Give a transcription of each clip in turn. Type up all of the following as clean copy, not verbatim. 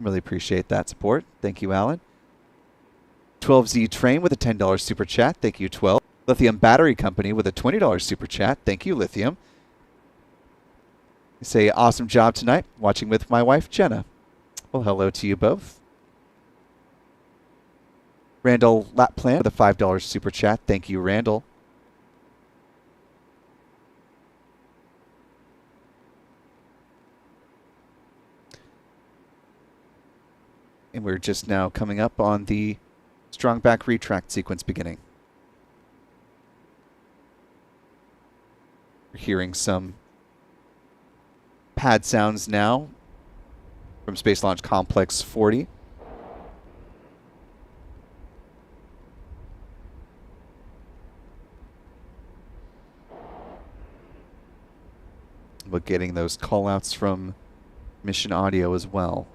Really appreciate that support. Thank you, Alan. 12Z Train with a $10 super chat. Thank you, 12. Lithium Battery Company with a $20 super chat. Thank you, Lithium. You say, awesome job tonight. Watching with my wife, Jenna. Well, hello to you both. Randall Laplan with a $5 super chat. Thank you, Randall. And we're just now coming up on the strong back retract sequence beginning. We're hearing some pad sounds now from Space Launch Complex 40. But getting those callouts from Mission Audio as well.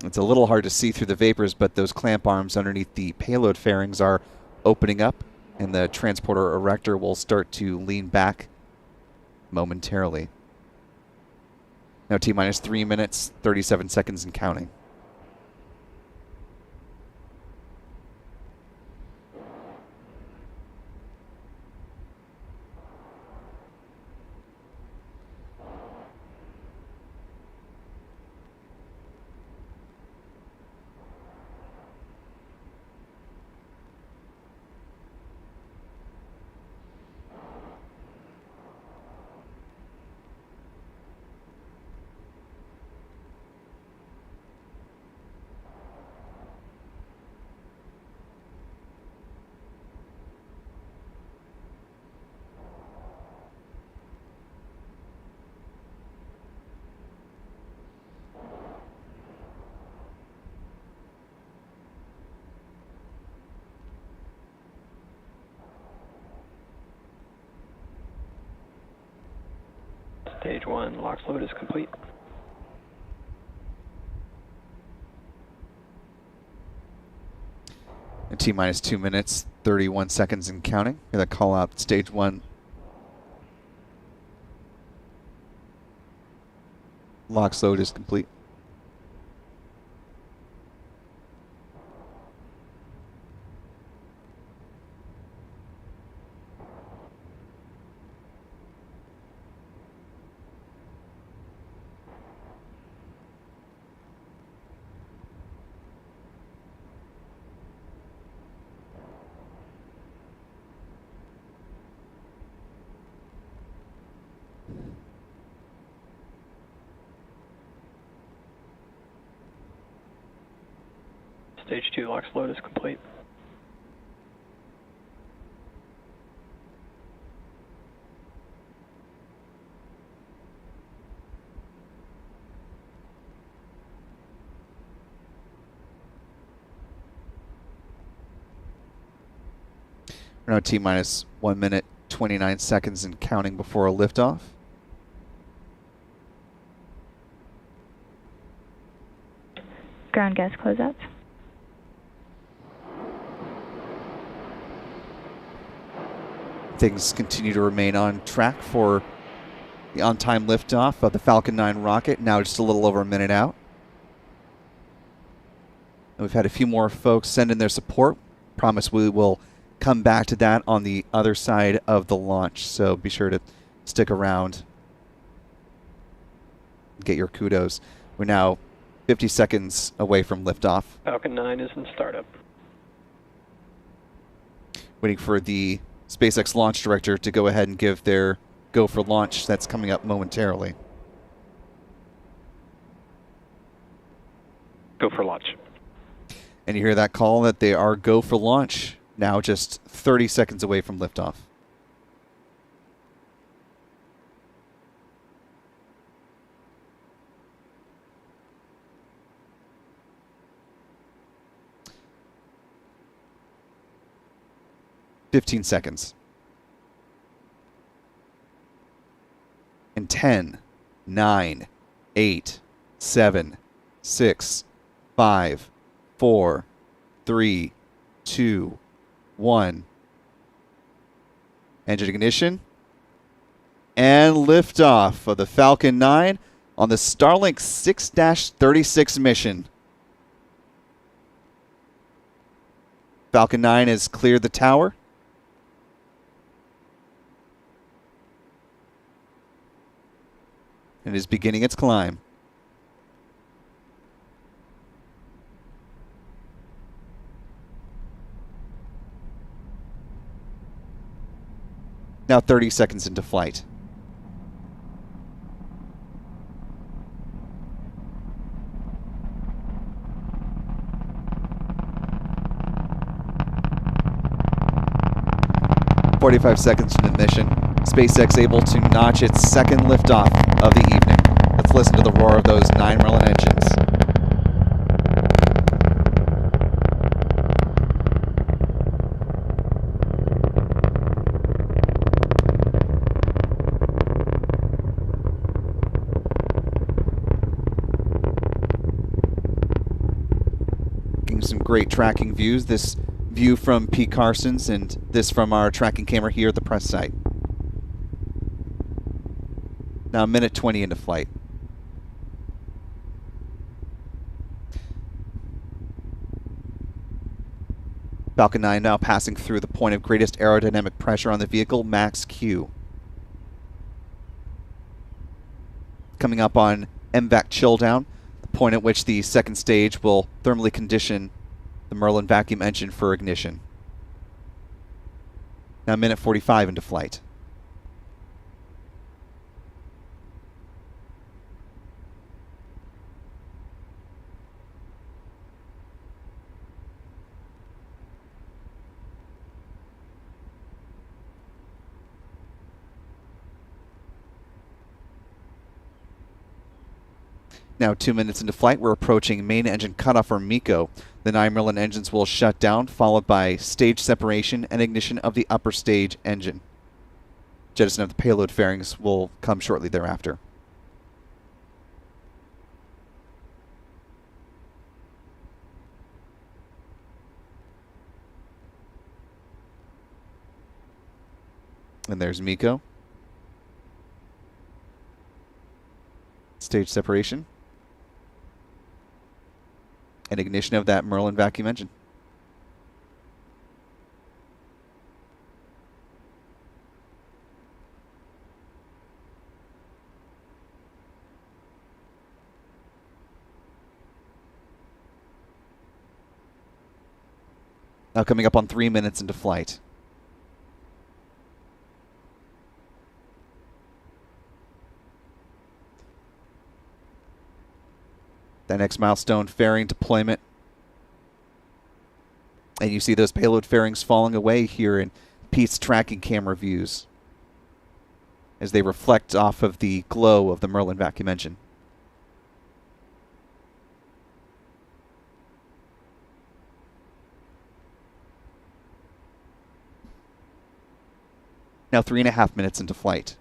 It's a little hard to see through the vapors, but those clamp arms underneath the payload fairings are opening up, and the transporter erector will start to lean back momentarily. Now T-minus 3 minutes, 37 seconds and counting. Stage 1 LOX load is complete. And T-minus 2 minutes, 31 seconds and counting. Hear that call out, Stage 1. LOX load is complete. Stage 2 LOX load is complete. We're now T-minus 1 minute, 29 seconds and counting before a liftoff. Ground gas closeouts. Things continue to remain on track for the on-time liftoff of the Falcon 9 rocket, now just a little over a minute out. And we've had a few more folks send in their support. Promise we will come back to that on the other side of the launch, so be sure to stick around. Get your kudos. We're now 50 seconds away from liftoff. Falcon 9 is in startup. Waiting for the SpaceX launch director to go ahead and give their go for launch. That's coming up momentarily. Go for launch. And you hear that call that they are go for launch. Now just 30 seconds away from liftoff. "15 seconds. And 10, 9, 8, 7, 6, 5, 4, 3, 2, 1. Engine ignition And liftoff of the Falcon 9 on the Starlink 6-36 mission. Falcon 9 has cleared the tower. And is beginning its climb. Now 30 seconds into flight. "45 seconds into the mission. SpaceX able to notch its second liftoff of the evening. Let's listen to the roar of those 9 Merlin engines. Getting some great tracking views. This view from Pete Carson's and this from our tracking camera here at the press site. Now 1:20 into flight. Falcon 9 now passing through the point of greatest aerodynamic pressure on the vehicle, max Q. Coming up on MVAC chill down, the point at which the second stage will thermally condition the Merlin vacuum engine for ignition. Now 1:45 into flight. Now 2 minutes into flight, we're approaching main engine cutoff or MECO. The 9 Merlin engines will shut down, followed by stage separation and ignition of the upper stage engine. Jettison of the payload fairings will come shortly thereafter. And there's MECO. Stage separation. And ignition of that Merlin vacuum engine. Now coming up on 3 minutes into flight. That next milestone, fairing deployment. And you see those payload fairings falling away here in Pete's tracking camera views as they reflect off of the glow of the Merlin vacuum engine. Now 3.5 minutes into flight.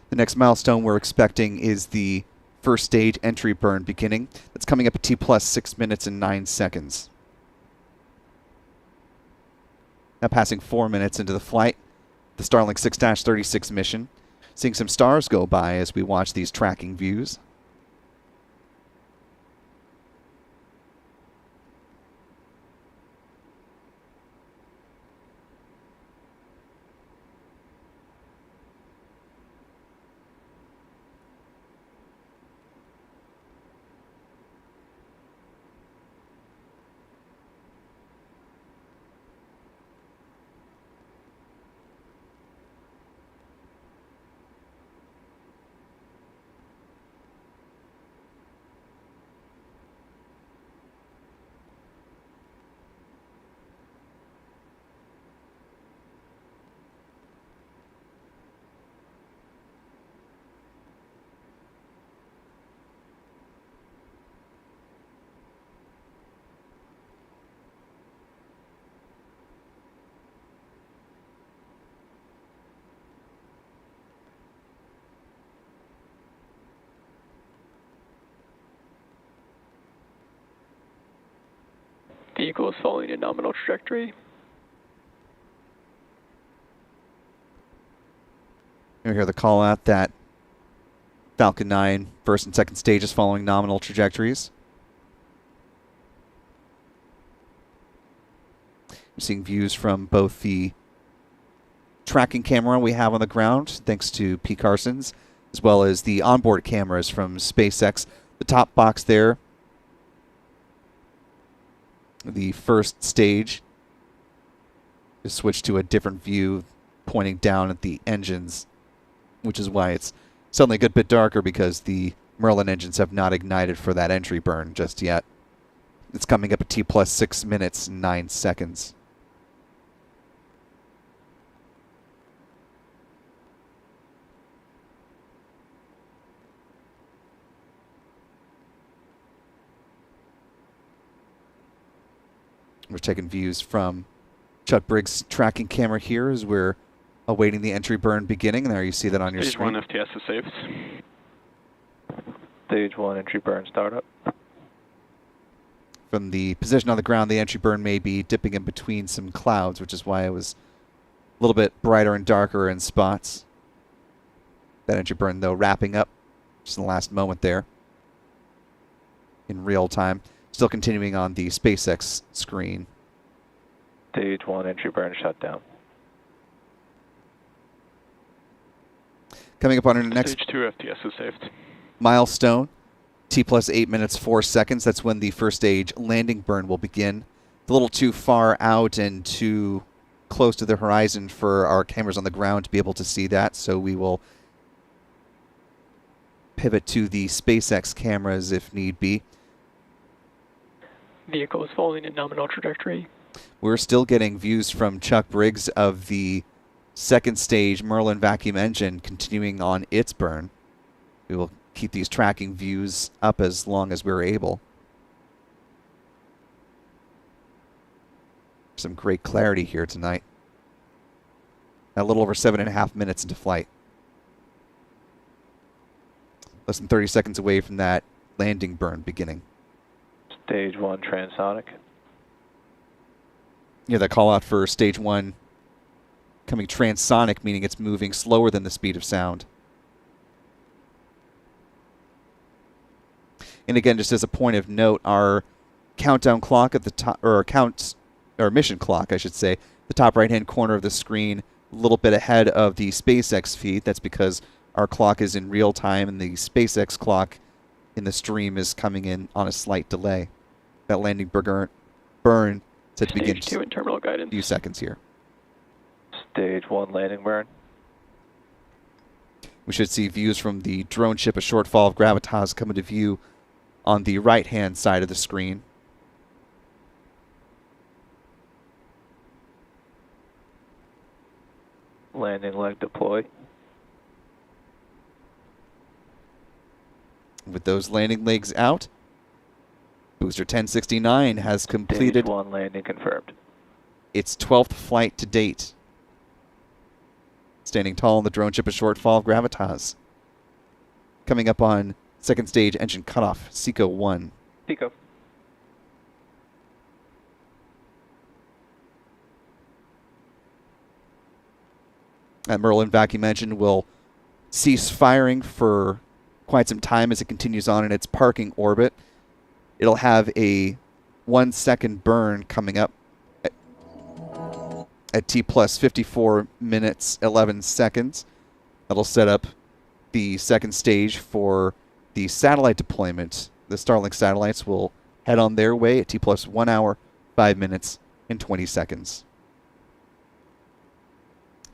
The next milestone we're expecting is the first stage entry burn beginning. That's coming up at T plus 6 minutes and 9 seconds. Now passing 4 minutes into the flight, the Starlink 6-36 mission. Seeing some stars go by as we watch these tracking views. Vehicle is following a nominal trajectory. You hear the call out that Falcon 9 first and second stage is following nominal trajectories. You're seeing views from both the tracking camera we have on the ground, thanks to P. Carson's, as well as the onboard cameras from SpaceX. The top box there, the first stage, is switched to a different view pointing down at the engines, which is why it's suddenly a good bit darker, because the Merlin engines have not ignited for that entry burn just yet. It's coming up at T plus 6 minutes and 9 seconds. We're taking views from Chuck Briggs' tracking camera here as we're awaiting the entry burn beginning. There you see that on your screen. Stage 1 FTS is saved. Stage 1 entry burn startup. From the position on the ground, the entry burn may be dipping in between some clouds, which is why it was a little bit brighter and darker in spots. That entry burn, though, wrapping up just in the last moment there in real time. Still continuing on the SpaceX screen. Stage 1 entry burn shut down. Coming up on our next Stage 2 FTS is saved. milestone, T plus 8 minutes 4 seconds. That's when the first stage landing burn will begin. It's a little too far out and too close to the horizon for our cameras on the ground to be able to see that, so we will pivot to the SpaceX cameras if need be. Vehicle is following a nominal trajectory. We're still getting views from Chuck Briggs of the second stage Merlin vacuum engine continuing on its burn. We will keep these tracking views up as long as we're able. Some great clarity here tonight. A little over 7.5 minutes into flight. Less than 30 seconds away from that landing burn beginning. Stage 1 transonic. Yeah, that call out for stage 1 coming transonic, meaning it's moving slower than the speed of sound. And again, just as a point of note, our countdown clock at the top, or mission clock, I should say, the top right-hand corner of the screen, a little bit ahead of the SpaceX feed. That's because our clock is in real time, and the SpaceX clock in the stream is coming in on a slight delay. That landing burn set to begin Stage 2 in terminal guidance. a few seconds here. Stage 1 landing burn. We should see views from the drone ship, a short fall of gravitas, come into view on the right-hand side of the screen. Landing leg deploy. With those landing legs out, Booster 1069 has completed Stage 1 landing confirmed. its 12th flight to date. Standing tall on the drone ship, a short fall of gravitas. Coming up on second stage engine cutoff, SECO 1. Pico. That Merlin vacuum engine will cease firing for quite some time as it continues on in its parking orbit. It'll have a 1 second burn coming up at T plus 54 minutes 11 seconds. That'll set up the second stage for the satellite deployment. The Starlink satellites will head on their way at T plus 1 hour, 5 minutes, and 20 seconds.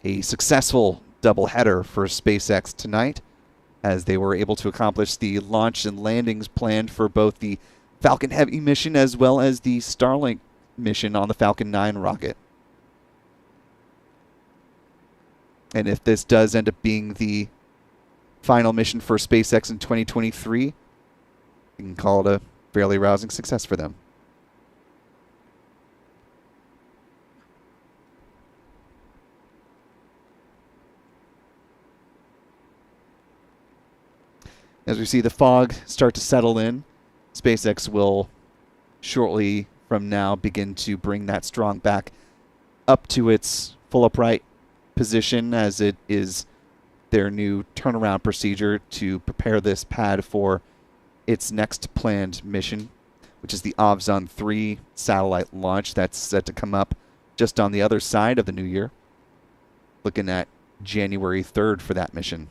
A successful doubleheader for SpaceX tonight, as they were able to accomplish the launch and landings planned for both the Falcon Heavy mission as well as the Starlink mission on the Falcon 9 rocket. And if this does end up being the final mission for SpaceX in 2023, you can call it a fairly rousing success for them. As we see the fog start to settle in, SpaceX will shortly from now begin to bring that strong back up to its full upright position, as it is their new turnaround procedure to prepare this pad for its next planned mission, which is the Ovzon 3 satellite launch that's set to come up just on the other side of the new year. Looking at January 3rd for that mission.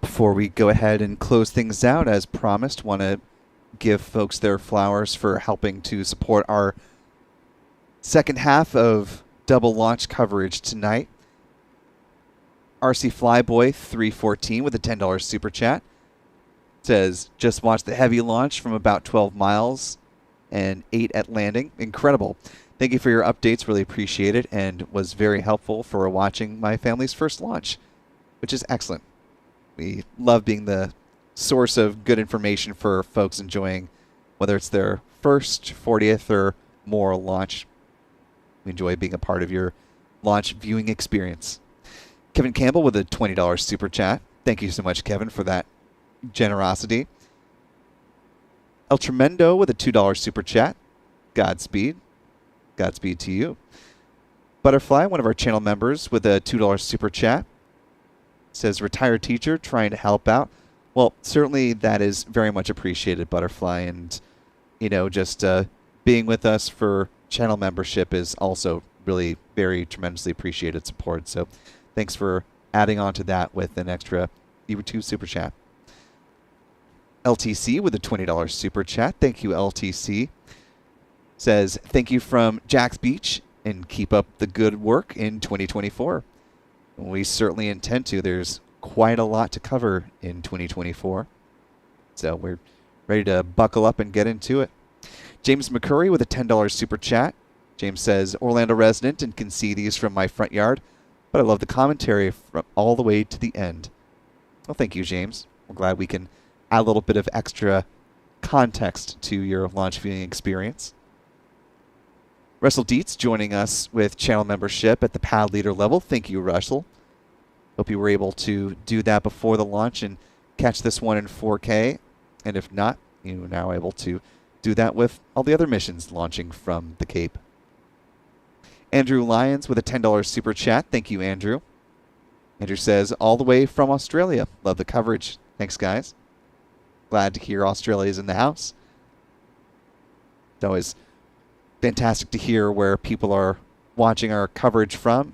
Before we go ahead and close things out, as promised, want to give folks their flowers for helping to support our second half of double launch coverage tonight. RC Flyboy 314 with a $10 super chat says, just watched the heavy launch from about 12 miles and 8 at landing. Incredible. Thank you for your updates. Really appreciate it, and was very helpful for watching my family's first launch, which is excellent. We love being the source of good information for folks enjoying, whether it's their first, 40th, or more launch. We enjoy being a part of your launch viewing experience. Kevin Campbell with a $20 super chat. Thank you so much, Kevin, for that generosity. El Tremendo with a $2 super chat. Godspeed. Godspeed to you. Butterfly, one of our channel members, with a $2 super chat. Says, retired teacher trying to help out. Well, certainly that is very much appreciated, Butterfly. And, you know, just being with us for channel membership is also really very tremendously appreciated support. So thanks for adding on to that with an extra YouTube super chat. LTC with a $20 super chat. Thank you, LTC. Says, thank you from Jack's Beach, and keep up the good work in 2024. We certainly intend to. There's quite a lot to cover in 2024. So we're ready to buckle up and get into it. James McCurry with a $10 super chat. James says, Orlando resident and can see these from my front yard, but I love the commentary from all the way to the end. Well, thank you, James. We're glad we can add a little bit of extra context to your launch viewing experience. Russell Dietz joining us with channel membership at the pad leader level. Thank you, Russell. Hope you were able to do that before the launch and catch this one in 4K. And if not, you're now able to do that with all the other missions launching from the Cape. Andrew Lyons with a $10 super chat. Thank you, Andrew. Andrew says, all the way from Australia. Love the coverage. Thanks, guys. Glad to hear Australia's in the house. It's always fantastic to hear where people are watching our coverage from.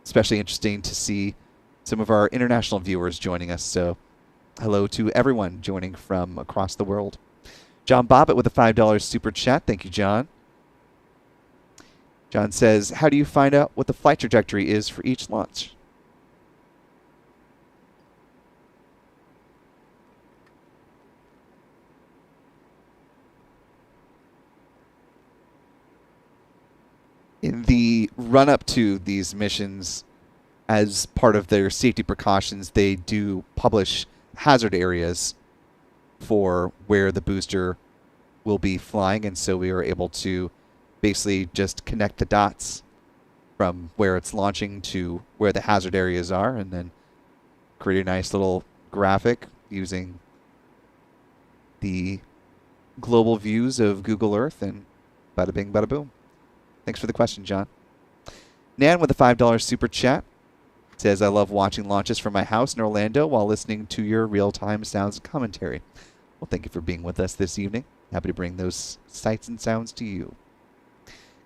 Especially interesting to see some of our international viewers joining us. So hello to everyone joining from across the world. John Bobbitt with a $5 super chat. Thank you, John. John says, how do you find out what the flight trajectory is for each launch? In the run-up to these missions, as part of their safety precautions, they do publish hazard areas for where the booster will be flying, and so we are able to basically just connect the dots from where it's launching to where the hazard areas are, and then create a nice little graphic using the global views of Google Earth, and bada bing, bada boom. Thanks for the question, John. Nan with a $5 super chat says, I love watching launches from my house in Orlando while listening to your real-time sounds and commentary. Well, thank you for being with us this evening. Happy to bring those sights and sounds to you.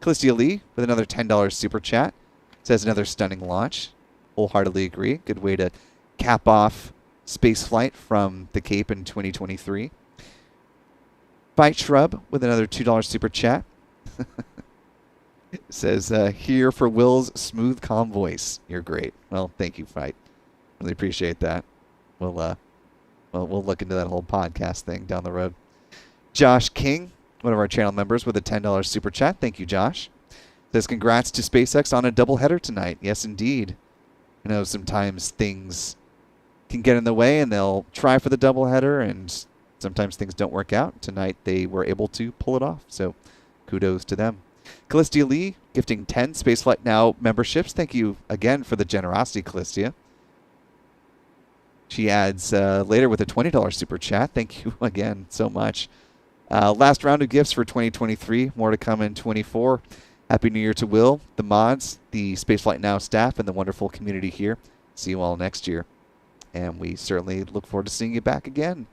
Callistia Lee with another $10 super chat says, another stunning launch. Wholeheartedly agree. Good way to cap off space flight from the Cape in 2023. Fight Shrub with another $2 super chat. Says, here for Will's smooth, calm voice. You're great. Well, thank you, Fight. Really appreciate that. We'll look into that whole podcast thing down the road. Josh King, one of our channel members, with a $10 super chat. Thank you, Josh. Says, congrats to SpaceX on a doubleheader tonight. Yes, indeed. I know sometimes things can get in the way, and they'll try for the doubleheader, and sometimes things don't work out. Tonight, they were able to pull it off, so kudos to them. Callistia Lee gifting 10 Spaceflight Now memberships. Thank you again for the generosity, Callistia. She adds later with a $20 super chat. Thank you again so much. Last round of gifts for 2023. More to come in 24. Happy New Year to Will, the mods, the Spaceflight Now staff, and the wonderful community here. See you all next year. And we certainly look forward to seeing you back again.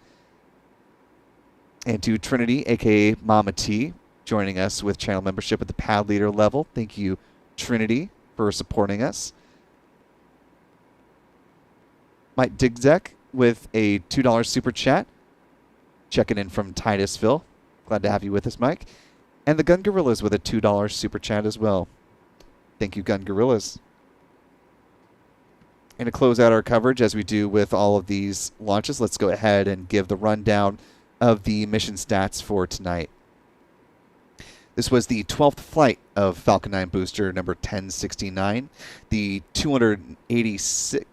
And to Trinity, a.k.a. Mama T, joining us with channel membership at the pad leader level. Thank you, Trinity, for supporting us. Mike Digzek with a $2 super chat. Checking in from Titusville. Glad to have you with us, Mike. And the Gun Gorillas with a $2 super chat as well. Thank you, Gun Gorillas. And to close out our coverage, as we do with all of these launches, let's go ahead and give the rundown of the mission stats for tonight. This was the 12th flight of Falcon 9 booster number 1069, the 286th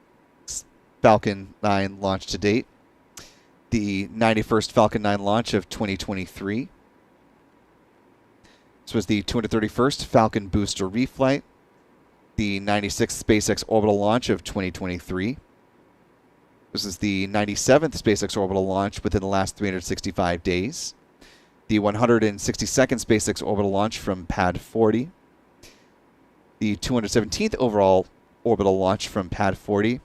Falcon 9 launch to date, the 91st Falcon 9 launch of 2023. This was the 231st Falcon booster reflight, the 96th SpaceX orbital launch of 2023. This is the 97th SpaceX orbital launch within the last 365 days. The 162nd SpaceX orbital launch from Pad 40. The 217th overall orbital launch from Pad 40.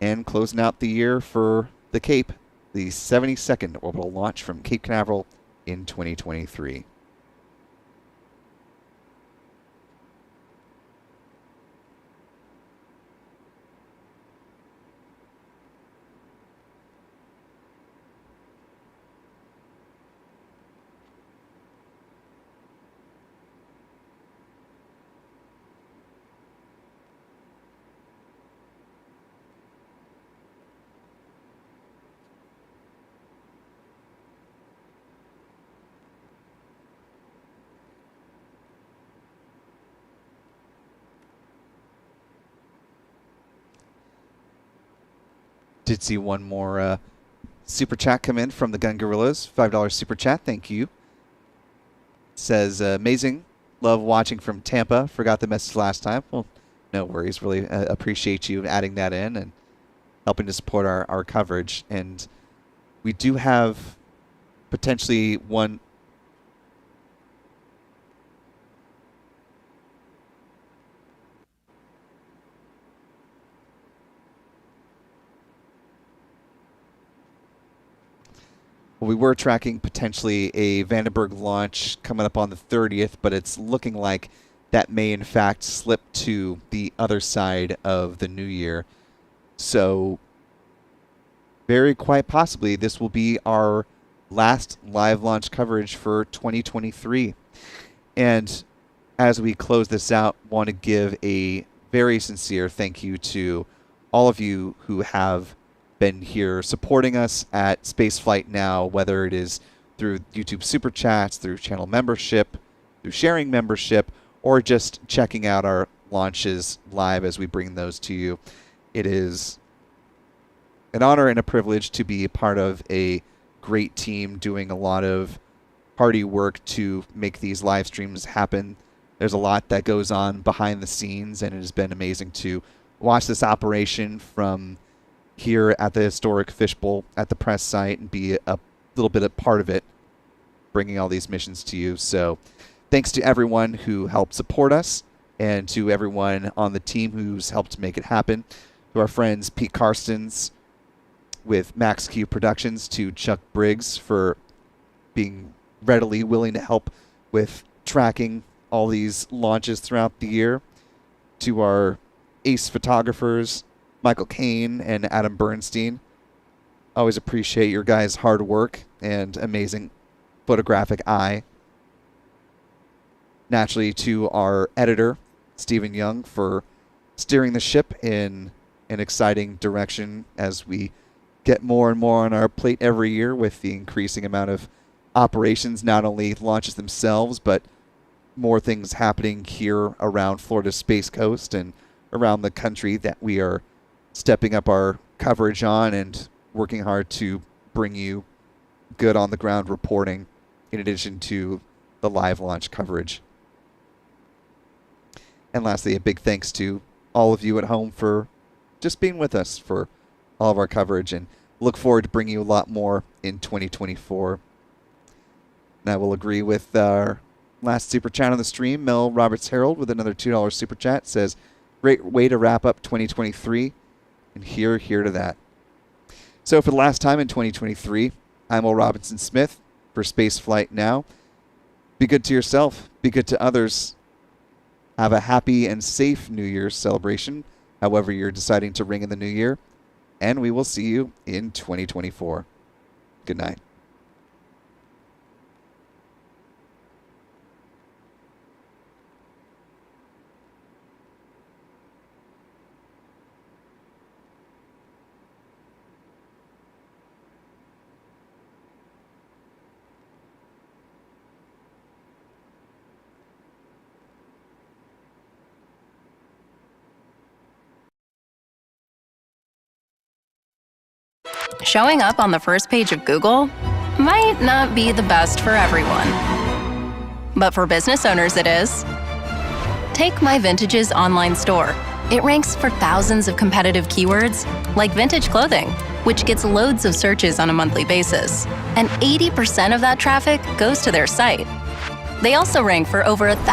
And closing out the year for the Cape, the 72nd orbital launch from Cape Canaveral in 2023. Did see one more super chat come in from the Gun Gorillas. $5 super chat. Thank you. Says, amazing. Love watching from Tampa. Forgot the message last time. Well, no worries. Really appreciate you adding that in and helping to support our coverage. And we do have potentially one. Well, we were tracking potentially a Vandenberg launch coming up on the 30th, but it's looking like that may in fact slip to the other side of the new year. So very quite possibly this will be our last live launch coverage for 2023. And as we close this out, want to give a very sincere thank you to all of you who have been here supporting us at Spaceflight Now, whether it is through YouTube Super Chats, through channel membership, through sharing membership, or just checking out our launches live as we bring those to you. It is an honor and a privilege to be a part of a great team doing a lot of hardy work to make these live streams happen. There's a lot that goes on behind the scenes, and it has been amazing to watch this operation from here at the historic Fishbowl at the press site and be a little bit a part of it, bringing all these missions to you. So thanks to everyone who helped support us and to everyone on the team who's helped make it happen. To our friends Pete Karstens with Max Q Productions, to Chuck Briggs for being readily willing to help with tracking all these launches throughout the year, to our ace photographers, Michael Kane and Adam Bernstein. Always appreciate your guys' hard work and amazing photographic eye. Naturally, to our editor, Stephen Young, for steering the ship in an exciting direction as we get more and more on our plate every year with the increasing amount of operations, not only launches themselves, but more things happening here around Florida's Space Coast and around the country that we are stepping up our coverage on and working hard to bring you good on the ground reporting in addition to the live launch coverage. And lastly, a big thanks to all of you at home for just being with us for all of our coverage, and look forward to bringing you a lot more in 2024. And I will agree with our last super chat on the stream. Mel Roberts Harold with another $2 super chat says, great way to wrap up 2023. And here to that. So for the last time in 2023, I'm Will Robinson Smith for Spaceflight Now. Be good to yourself. Be good to others. Have a happy and safe New Year's celebration, however you're deciding to ring in the new year. And we will see you in 2024. Good night. Showing up on the first page of Google might not be the best for everyone. But for business owners, it is. Take My Vintage's online store. It ranks for thousands of competitive keywords, like vintage clothing, which gets loads of searches on a monthly basis. And 80% of that traffic goes to their site. They also rank for over 1,000